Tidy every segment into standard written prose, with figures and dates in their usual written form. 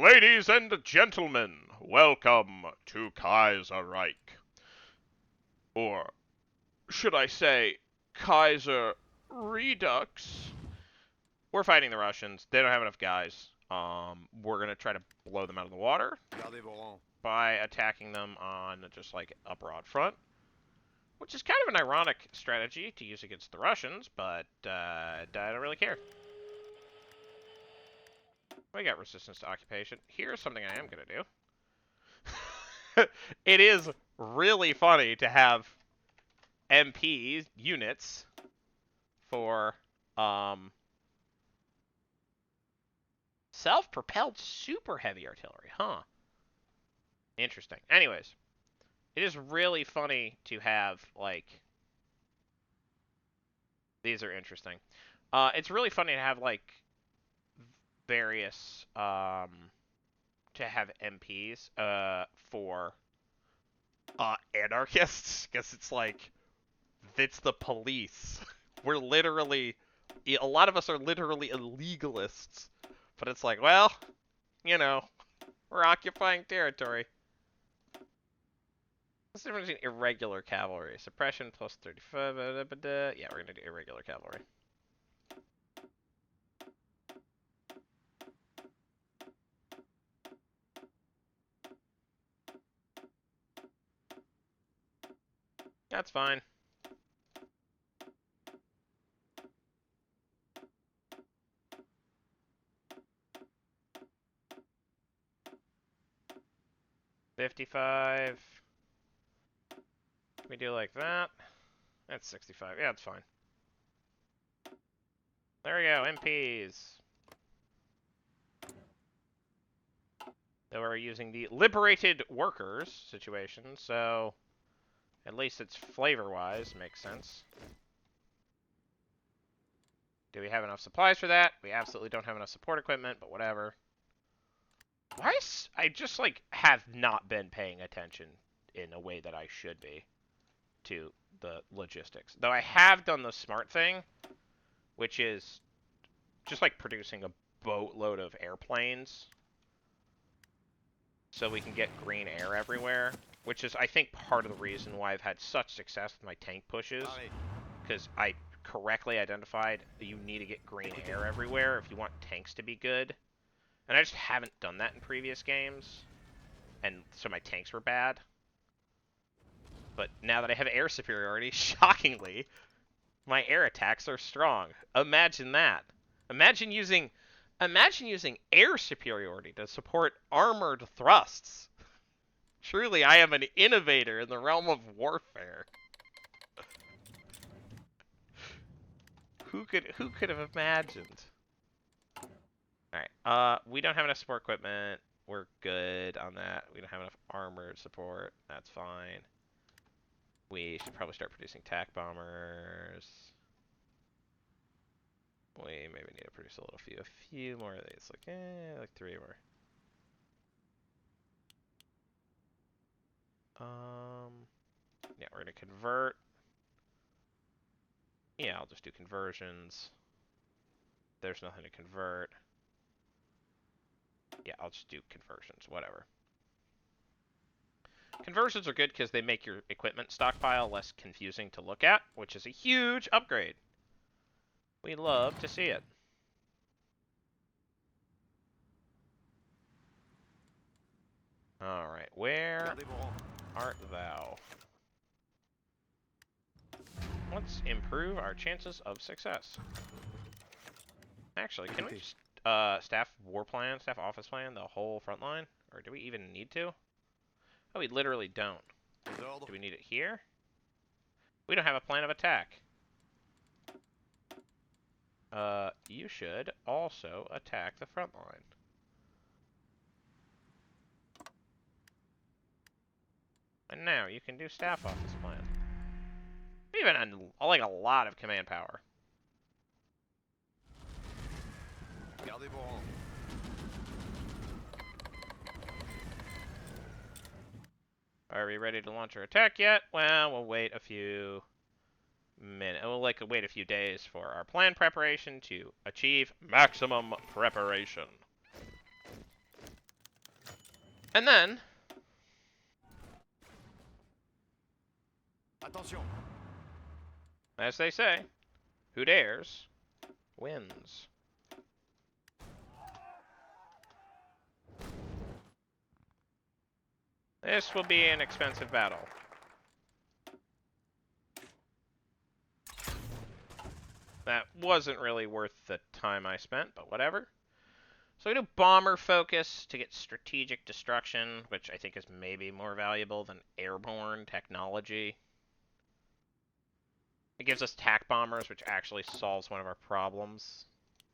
Ladies and gentlemen, welcome to Kaiserreich. Or should I say, Kaiserredux? We're fighting the Russians. They don't have enough guys. We're gonna try to blow them out of the water by attacking them on just like a broad front, which is kind of an ironic strategy to use against the Russians, but I don't really care. We got resistance to occupation. Here's something I am gonna do. It is really funny to have MP units for self-propelled super heavy artillery, huh? Interesting. Anyways, it is really funny to have, like, these are interesting. It's really funny to have, like, various, to have MPs, for, anarchists, because it's like, it's the police. We're literally, a lot of us are literally illegalists, but it's like, well, you know, we're occupying territory. What's the difference between irregular cavalry? Suppression plus 35. Yeah, we're gonna do irregular cavalry. That's fine. $55. Can we do like that? That's 65. Yeah, it's fine. There we go, MPs. So we're using the liberated workers situation, so at least it's flavor-wise makes sense. Do we have enough supplies for that? We absolutely don't have enough support equipment, but whatever. Why? I just, like, have not been paying attention in a way that I should be to the logistics. Though I have done the smart thing, which is just, like, producing a boatload of airplanes so we can get green air everywhere, which is, I think, part of the reason why I've had such success with my tank pushes, because I correctly identified that you need to get green air everywhere if you want tanks to be good. And I just haven't done that in previous games, and so my tanks were bad. But now that I have air superiority, shockingly, my air attacks are strong. Imagine that. Imagine using air superiority to support armored thrusts. Truly, I am an innovator in the realm of warfare. Who could have imagined? Alright, we don't have enough support equipment. We're good on that. We don't have enough armored support. That's fine. We should probably start producing tac bombers. We maybe need to produce a few more of these. Like 3 more. Yeah, we're gonna convert. Yeah, I'll just do conversions. There's nothing to convert. Yeah, I'll just do conversions, whatever. Conversions are good because they make your equipment stockpile less confusing to look at, which is a huge upgrade. We love to see it. Alright, where art thou? Let's improve our chances of success. Actually, can we just staff office plan, the whole front line? Or do we even need to? Oh, we literally don't. Do we need it here? We don't have a plan of attack. You should also attack the front line. And now you can do staff office plan. Even like a lot of command power. Are we ready to launch our attack yet? Well, we'll wait a few minutes. We'll wait a few days for our plan preparation to achieve maximum preparation. And then, Attention. as they say, who dares wins. This will be an expensive battle. That wasn't really worth the time I spent, but whatever. So we do bomber focus to get strategic destruction, which I think is maybe more valuable than airborne technology. It gives us tac bombers, which actually solves one of our problems,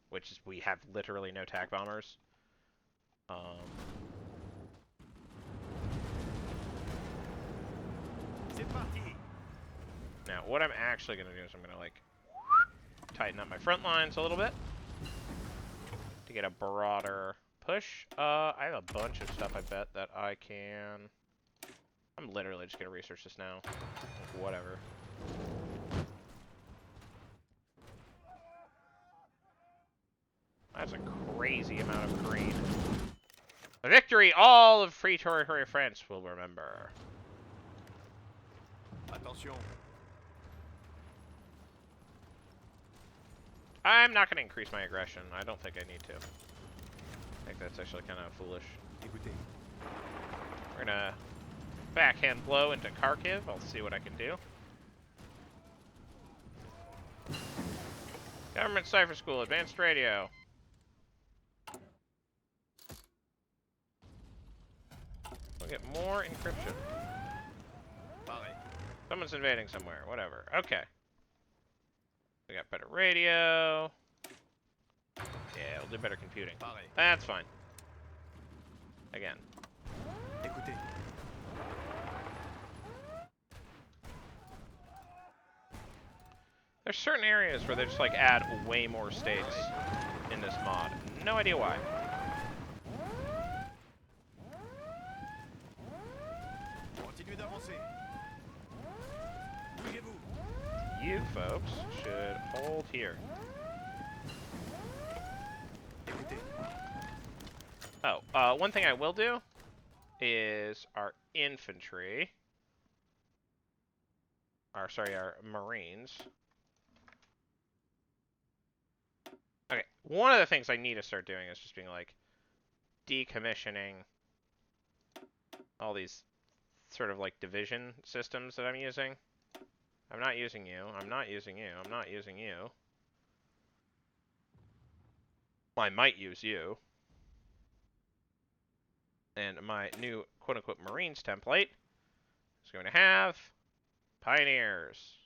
which is we have literally no tac bombers. Now, what I'm actually going to do is I'm going to, like, tighten up my front lines a little bit to get a broader push. I have a bunch of stuff, I bet, that I can... I'm literally just going to research this now. Like, whatever. That's a crazy amount of green. A victory all of Free Territory France will remember. Attention. I'm not going to increase my aggression. I don't think I need to. I think that's actually kind of foolish. We're going to backhand blow into Kharkiv. I'll see what I can do. Government Cipher School, Advanced Radio. We'll get more encryption. Someone's invading somewhere. Whatever. Okay. We got better radio. Yeah, we'll do better computing. That's fine. Again. There's certain areas where they just like add way more states in this mod. No idea why. You folks should hold here. Oh, one thing I will do is our infantry, our Marines. Okay, one of the things I need to start doing is just being like decommissioning all these sort of like division systems that I'm using. I'm not using you. I'm not using you. I'm not using you. Well, I might use you. And my new quote-unquote Marines template is going to have Pioneers.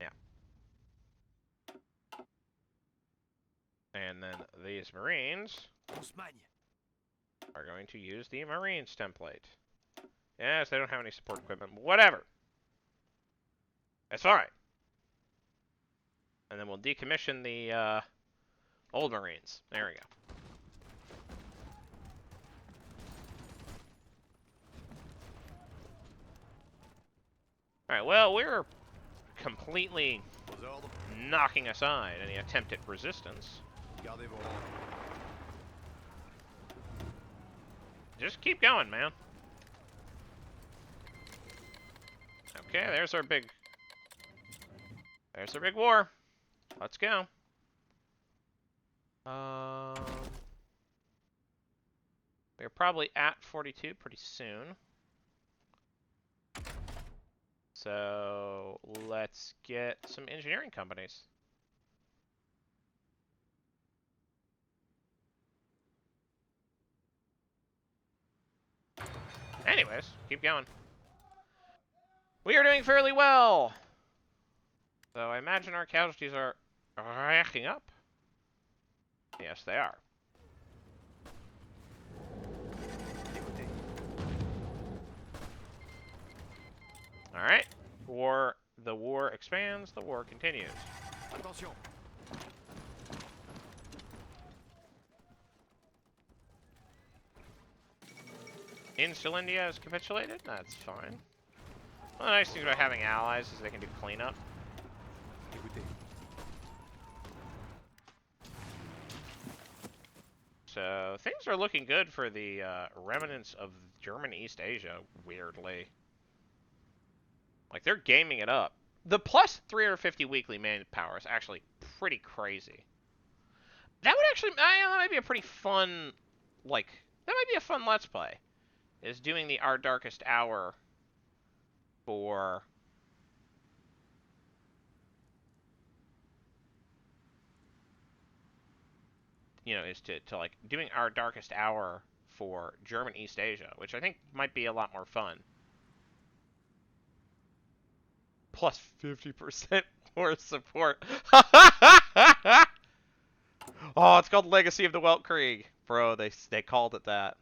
Yeah. And then these Marines are going to use the Marines template. Yes, they don't have any support equipment. Whatever. That's fine. And then we'll decommission the old Marines. There we go. Alright, well, we're completely knocking aside any attempt at resistance. Just keep going, man. Okay, there's our big war. Let's go. We're probably at 42 pretty soon. So let's get some engineering companies. Anyways, keep going. We are doing fairly well. So I imagine our casualties are racking up. Yes, they are. Alright. The war expands, the war continues. Attention. Insulindia has capitulated? That's fine. One of the nice things about having allies is they can do cleanup. So So things are looking good for the remnants of German East Asia, weirdly. Like, they're gaming it up. The plus 350 weekly manpower is actually pretty crazy. That would actually, that might be a pretty fun, like, that might be a fun Let's Play. Is doing the Our Darkest Hour for... You know, is to like, doing Our Darkest Hour for German East Asia, which I think might be a lot more fun. Plus 50% more support. Oh, it's called Legacy of the Weltkrieg. Bro, they called it that.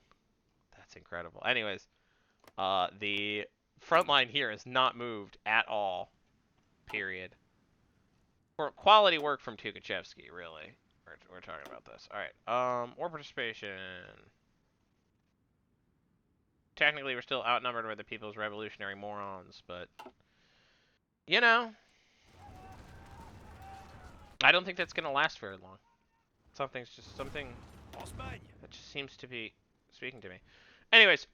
That's incredible. Anyways, the front line here has not moved at all. Period. For quality work from Tukhachevsky, really. We're talking about this. Alright, war participation. Technically, we're still outnumbered by the People's Revolutionary morons, but... You know... I don't think that's gonna last very long. Something that just seems to be speaking to me. Anyways,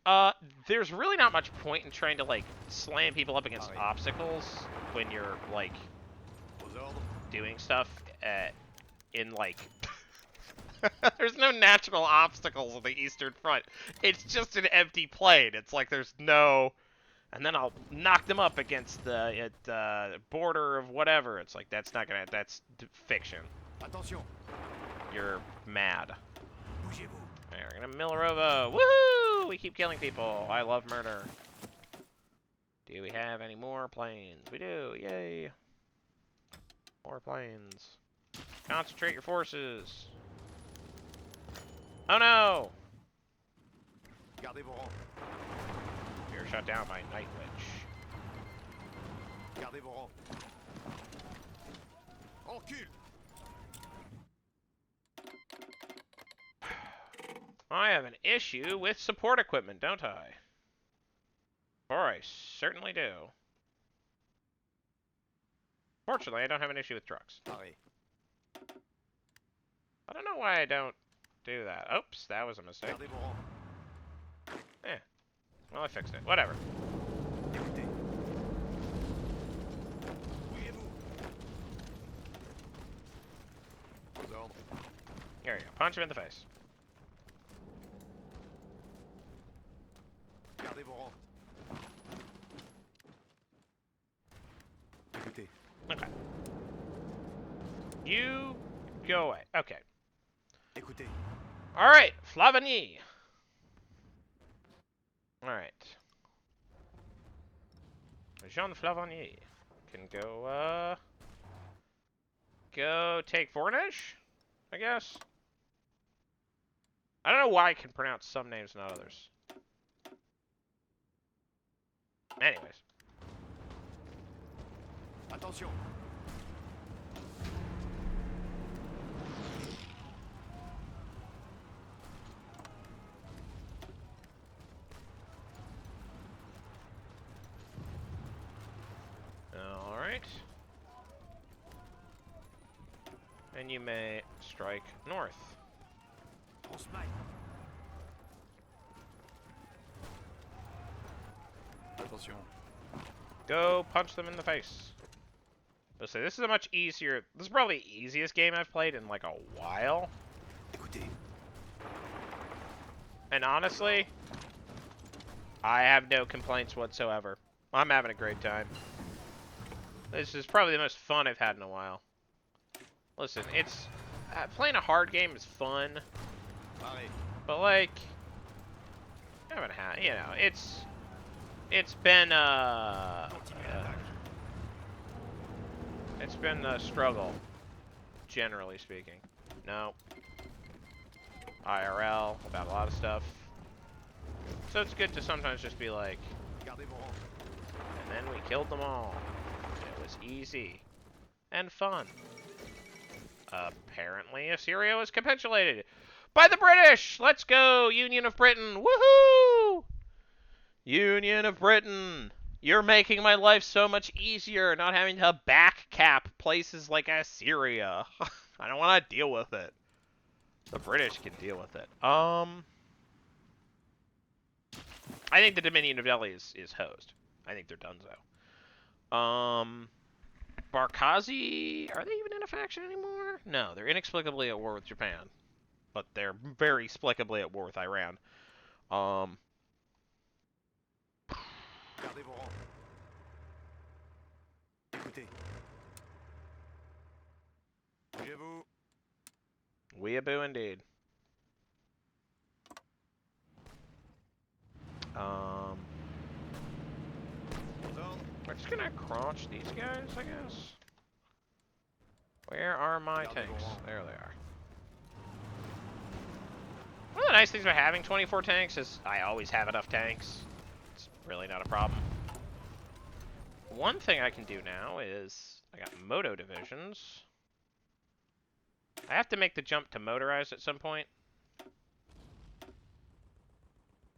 there's really not much point in trying to, like, slam people up against obstacles when you're, like, doing stuff in, like... There's no natural obstacles on the Eastern Front. It's just an empty plain. It's like there's no... And then I'll knock them up against the border of whatever. It's like, that's not gonna... That's fiction. Attention. You're mad. Alright, we're gonna Millerova. Woohoo! We keep killing people. I love murder. Do we have any more planes? We do. Yay. More planes. Concentrate your forces. Oh no! You're shut down by Night Witch. I have an issue with support equipment, don't I? Or I certainly do. Fortunately, I don't have an issue with trucks. I don't know why I don't do that. Oops, that was a mistake. Eh. Well, I fixed it. Whatever. Here you go. Punch him in the face. Okay. You go away. Okay. Alright, Flavigny. Alright. Jean Flavigny can go, go take Voronezh, I guess. I don't know why I can pronounce some names and not others. Anyways. Attention. Alright. And you may strike north. Attention. Go punch them in the face. Let's say this is a much easier... This is probably the easiest game I've played in like a while. And honestly, I have no complaints whatsoever. I'm having a great time. This is probably the most fun I've had in a while. Listen, it's... playing a hard game is fun. But like... I haven't had... You know, it's been a struggle, generally speaking. No. IRL, about a lot of stuff. So it's good to sometimes just be like, and then we killed them all. It was easy and fun. Apparently Assyria was capitulated by the British! Let's go, Union of Britain! Woohoo! Union of Britain! You're making my life so much easier, not having to back cap places like Assyria. I don't want to deal with it. The British can deal with it. I think the Dominion of Delhi is hosed. I think they're donezo. Barkazi, are they even in a faction anymore? No, they're inexplicably at war with Japan. But they're very explicably at war with Iran. Gardez vos rangs. Écoutez. Bougez-vous. Weeaboo indeed. We're just gonna crouch these guys, I guess. Where are my tanks? There they are. One of the nice things about having 24 tanks is I always have enough tanks. It's really not a problem. One thing I can do now is I got moto divisions. I have to make the jump to motorized at some point.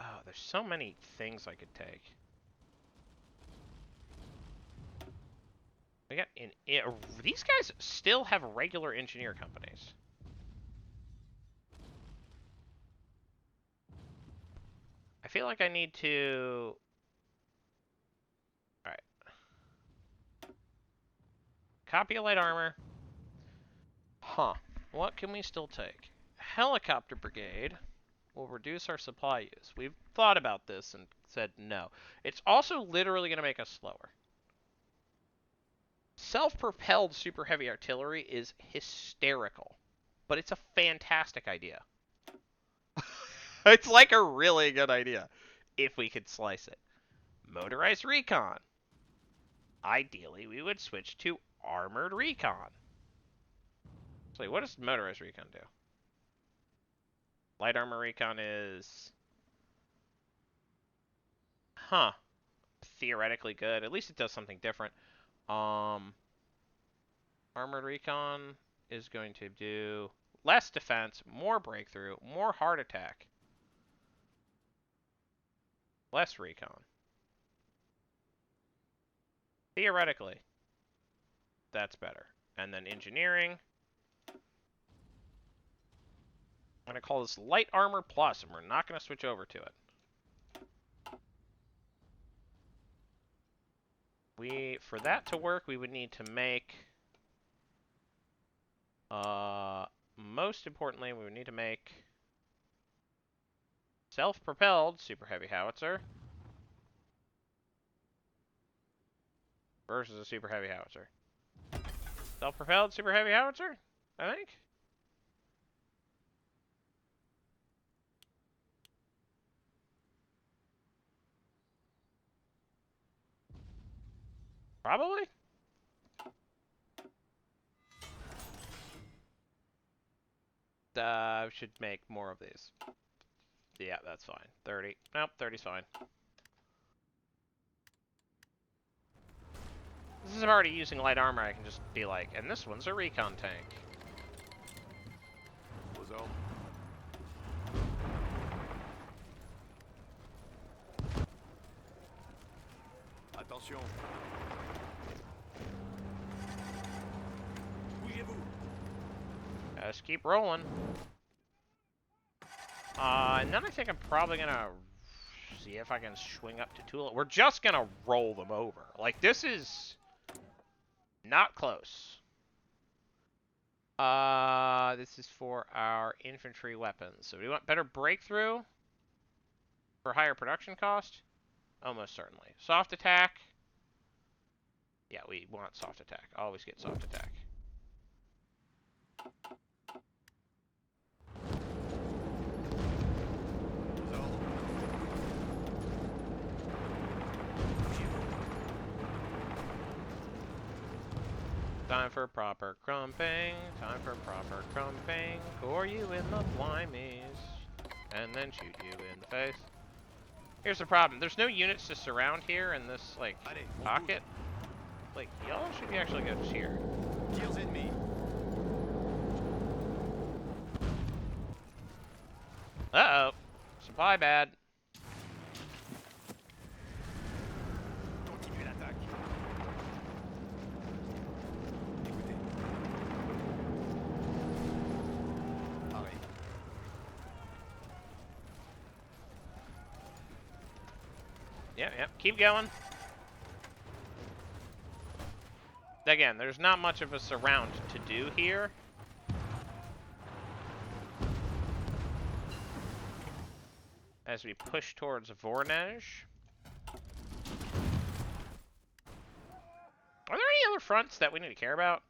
Oh, there's so many things I could take. We got these guys still have regular engineer companies. I feel like I need to... Alright. Copy of light armor. Huh. What can we still take? Helicopter brigade will reduce our supply use. We've thought about this and said no. It's also literally going to make us slower. Self-propelled super heavy artillery is hysterical, but it's a fantastic idea. It's like a really good idea, if we could slice it. Motorized recon. Ideally, we would switch to armored recon. So what does motorized recon do? Light armor recon is... Huh. Theoretically good. At least it does something different. Armored recon is going to do less defense, more breakthrough, more heart attack. Less recon. Theoretically, that's better. And then engineering. I'm going to call this Light Armor Plus, and we're not going to switch over to it. For that to work, we would need to make... most importantly, we would need to make... self-propelled super heavy howitzer versus a super heavy howitzer. Self-propelled super heavy howitzer, I think. Probably. Should make more of these. Yeah, that's fine. 30. Nope, 30's fine. This is already using light armor. I can just be like, and this one's a recon tank. Attention. Bougez-vous. Just keep rolling. And then I think I'm probably gonna see if I can swing up to Tula. We're just gonna roll them over. Like, this is not close. This is for our infantry weapons. So we want better breakthrough for higher production cost? Almost certainly. Soft attack. Yeah, we want soft attack. Always get soft attack. Time for proper crumping. Time for proper crumping. Core you in the blimies. And then shoot you in the face. Here's the problem. There's no units to surround here in this, like, pocket. Like, y'all should be actually good here. Tirs ennemis. Uh-oh. Supply bad. Continuez l'attaque. Écoutez. Arrête. Yeah, yeah. Keep going. Again, there's not much of a surround to do here. As we push towards Voronezh. Are there any other fronts that we need to care about?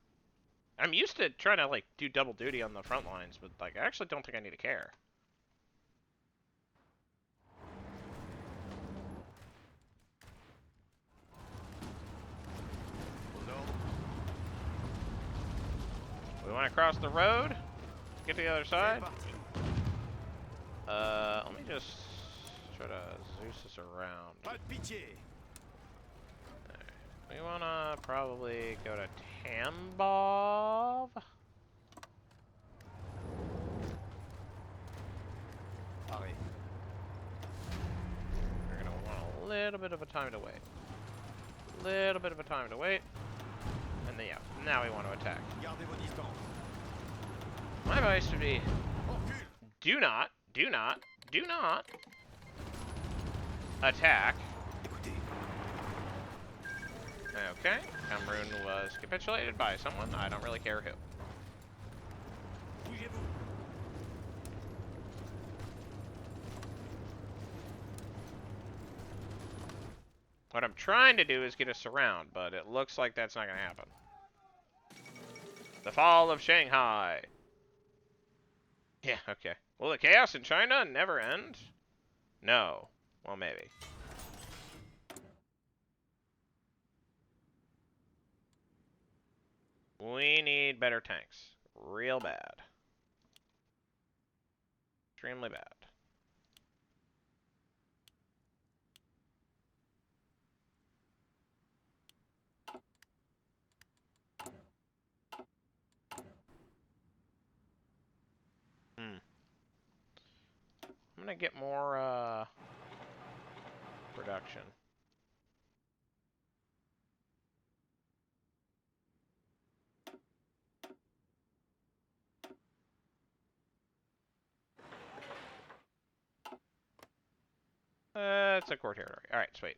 I'm used to trying to, like, do double duty on the front lines, but, like, I actually don't think I need to care. We want to cross the road? Get to the other side? Let me just try to Zeus this around. We want to probably go to Tambov. We're going to want a little bit of a time to wait. Little bit of a time to wait. And then, yeah, now we want to attack. My advice would be, do not attack. Okay, Cameroon was capitulated by someone. I don't really care who. What I'm trying to do is get a surround, but it looks like that's not going to happen. The fall of Shanghai. Yeah, okay. Will the chaos in China never end? No. Well, maybe. We need better tanks. Real bad. Extremely bad. I'm gonna get more, production. It's a core territory. Alright, sweet.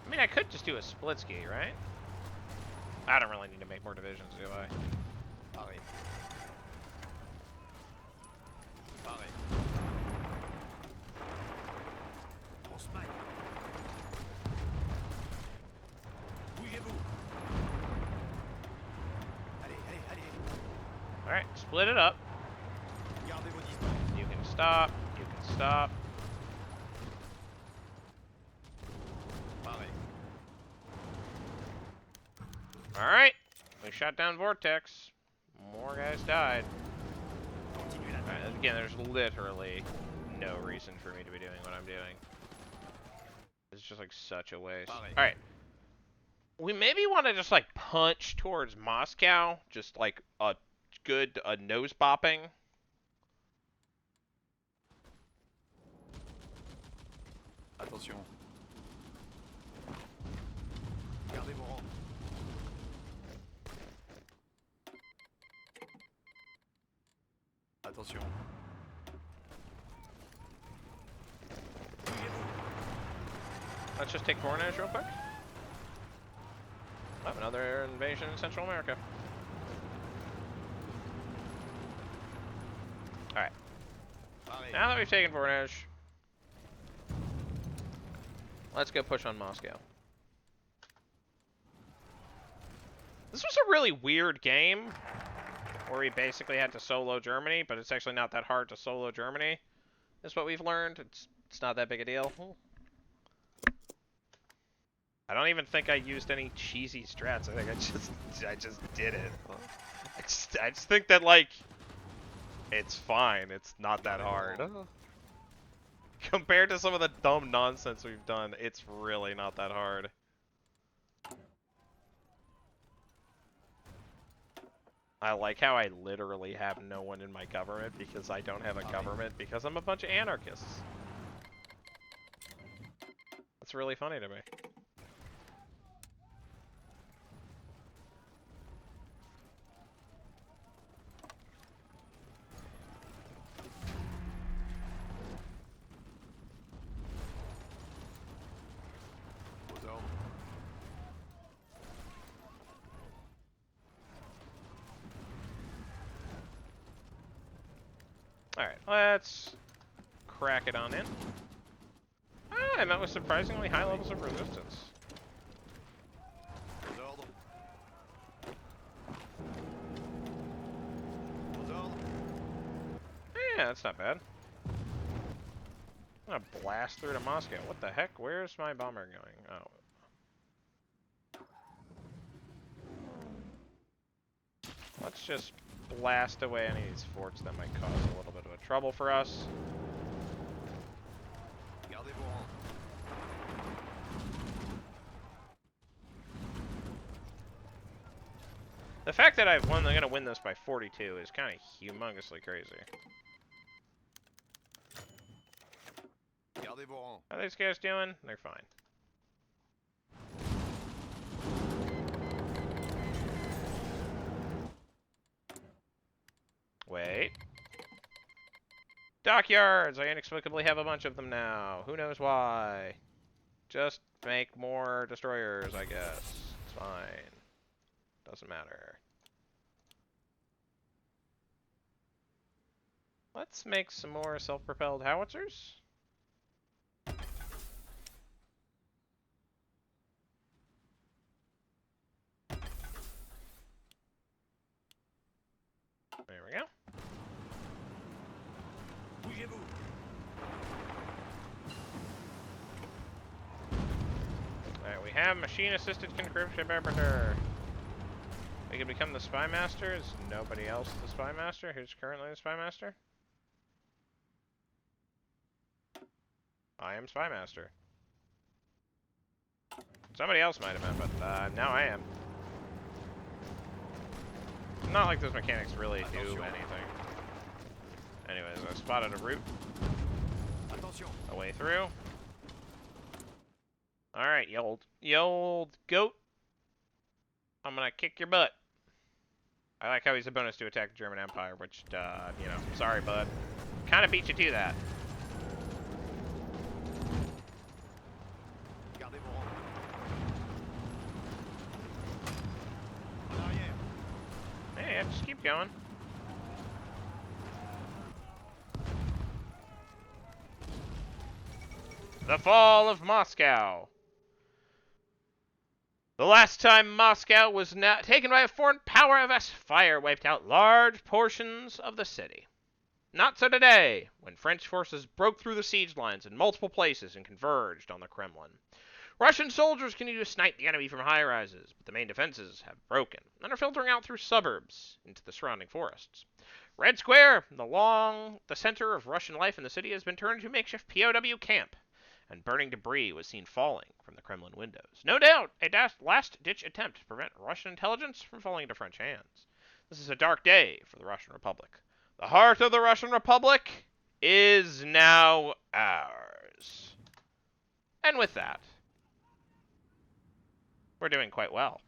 I mean, I could just do a split ski, right? I don't really need to make more divisions, do I? Alright, split it up. You can stop. You can stop. Alright, we shot down Vortex. More guys died. Alright, again, there's literally no reason for me to be doing what I'm doing. It's just like such a waste. Alright. We maybe want to just like punch towards Moscow. Just like a good nose bopping. Attention. Gardez vos rangs. Attention. Let's just take Voronezh real quick. I have another invasion in Central America. Alright. Now that we've taken Voronezh, let's go push on Moscow. This was a really weird game, where we basically had to solo Germany, but it's actually not that hard to solo Germany, is what we've learned. It's not that big a deal. I don't even think I used any cheesy strats. I think I just did it. I just think that, like, it's fine. It's not that hard. Compared to some of the dumb nonsense we've done, it's really not that hard. I like how I literally have no one in my government because I don't have a government because I'm a bunch of anarchists. That's really funny to me. Alright, let's crack it on in. Ah, I met with surprisingly high levels of resistance. Aux ordres. Aux ordres. Yeah, that's not bad. I'm gonna blast through to Moscow. What the heck? Where's my bomber going? Oh. Let's just blast away any of these forts that might cause a little bit of a trouble for us. Gardez vos rangs. The fact that I'm gonna win this by 42 is kind of humongously crazy. Gardez vos rangs. How are these guys doing? They're fine. Wait. Dockyards! I inexplicably have a bunch of them now. Who knows why? Just make more destroyers, I guess. It's fine. Doesn't matter. Let's make some more self-propelled howitzers. There we go. Bougez-vous. Alright, we have machine-assisted conscription preparator. We can become the spy master. Is nobody else the spy master? Who's currently the spy master? I am spy master. Somebody else might have been, but now I am. Not like those mechanics really do anything. Anyways, I spotted a route. Attention. A way through. Alright, you old goat. I'm gonna kick your butt. I like how he's a bonus to attack the German Empire, which, you know, sorry, bud. Kinda beat you to that. Gardez vos rangs. En arrière. Hey, yeah, just keep going. The fall of Moscow. The last time Moscow was taken by a foreign power, a vast fire wiped out large portions of the city. Not so today, when French forces broke through the siege lines in multiple places and converged on the Kremlin. Russian soldiers continue to snipe the enemy from high rises, but the main defenses have broken and are filtering out through suburbs into the surrounding forests. Red Square, the center of Russian life in the city, has been turned into a makeshift POW camp, and burning debris was seen falling from the Kremlin windows. No doubt, a last-ditch attempt to prevent Russian intelligence from falling into French hands. This is a dark day for the Russian Republic. The heart of the Russian Republic is now ours. And with that, we're doing quite well.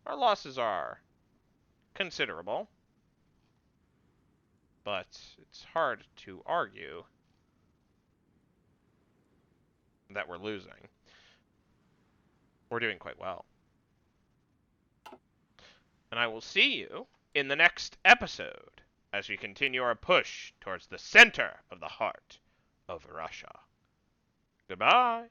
Our losses are considerable, but it's hard to argue that we're losing. We're doing quite well. And I will see you in the next episode as we continue our push towards the center of the heart of Russia. Goodbye.